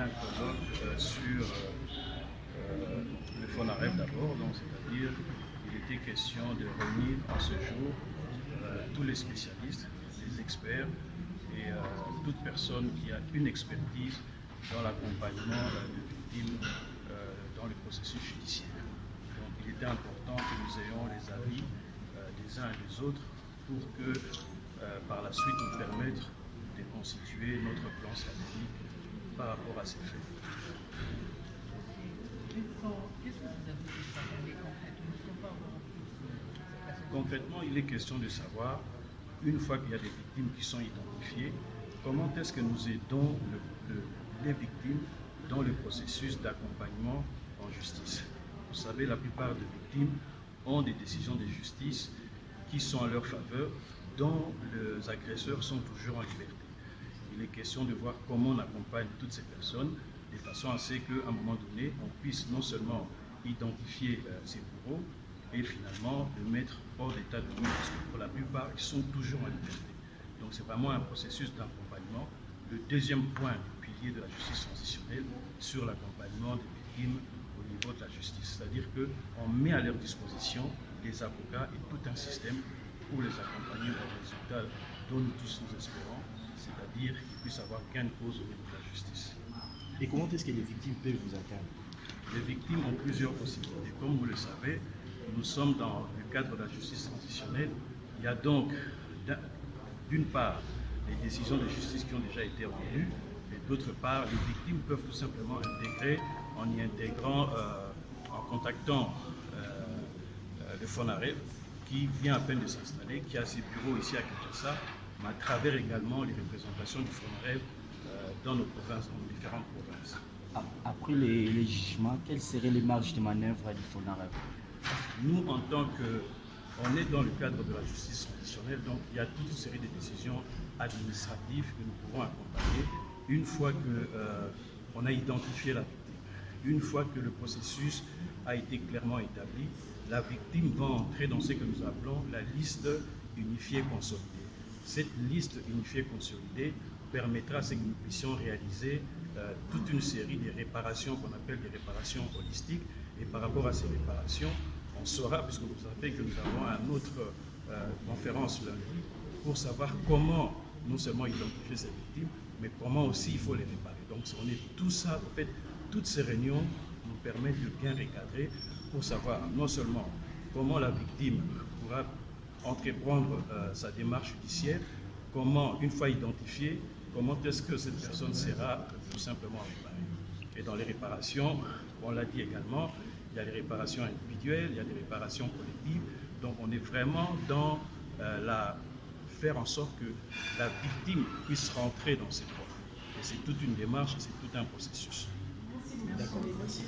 un colloque sur le FONAREF d'abord, donc c'est-à-dire il était question de réunir en ce jour tous les spécialistes, les experts et toute personne qui a une expertise dans l'accompagnement de victimes dans le processus judiciaire. Donc il était important que nous ayons les avis des uns et des autres pour que par la suite nous permettre de constituer notre plan stratégique par rapport à ces faits. Qu'est-ce que vous avez parlé concrètement? Concrètement, il est question de savoir, une fois qu'il y a des victimes qui sont identifiées, comment est-ce que nous aidons les victimes dans le processus d'accompagnement en justice. Vous savez, la plupart des victimes ont des décisions de justice qui sont en leur faveur, dont les agresseurs sont toujours en liberté. Il est question de voir comment on accompagne toutes ces personnes de façon à ce qu'à un moment donné, on puisse non seulement identifier ces bourreaux, et finalement le mettre hors d'état de nuire, parce que pour la plupart, ils sont toujours en liberté. Donc c'est vraiment un processus d'accompagnement. Le deuxième point du pilier de la justice transitionnelle sur l'accompagnement des victimes au niveau de la justice. C'est-à-dire qu'on met à leur disposition les avocats et tout un système pour les accompagner au résultat dont nous tous nous espérons, c'est-à-dire qu'ils puissent avoir gain de cause au niveau de la justice. Et comment est-ce que les victimes peuvent vous atteindre? Les victimes ont plusieurs possibilités. Comme vous le savez, nous sommes dans le cadre de la justice transitionnelle. Il y a donc, d'une part, les décisions de justice qui ont déjà été rendues, et d'autre part, les victimes peuvent tout simplement intégrer, en y intégrant, en contactant le FONAREF, qui vient à peine de s'installer, qui a ses bureaux ici à Kinshasa, mais à travers également les représentations du FONAREF dans nos provinces, dans nos différentes provinces. Après les jugements, quelles seraient les marges de manœuvre du FONAREF? Nous, en tant qu'on est dans le cadre de la justice traditionnelle, donc il y a toute une série de décisions administratives que nous pouvons accompagner une fois qu'on a identifié la victime. Une fois que le processus a été clairement établi, la victime va entrer dans ce que nous appelons la liste unifiée consolidée. Cette liste unifiée consolidée permettra à ce que nous puissions réaliser toute une série de réparations qu'on appelle des réparations holistiques. Et par rapport à ces réparations, on saura, puisque vous savez que nous avons une autre conférence lundi, pour savoir comment non seulement identifier ces victimes, mais comment aussi il faut les réparer. Donc on est tout ça, en fait, toutes ces réunions nous permettent de bien recadrer pour savoir non seulement comment la victime pourra entreprendre sa démarche judiciaire, comment, une fois identifiée, comment est-ce que cette personne sera tout simplement réparée. Et dans les réparations, on l'a dit également, il y a des réparations individuelles, il y a des réparations collectives. Donc on est vraiment dans faire en sorte que la victime puisse rentrer dans ses droits. Et c'est toute une démarche, c'est tout un processus. D'accord, merci.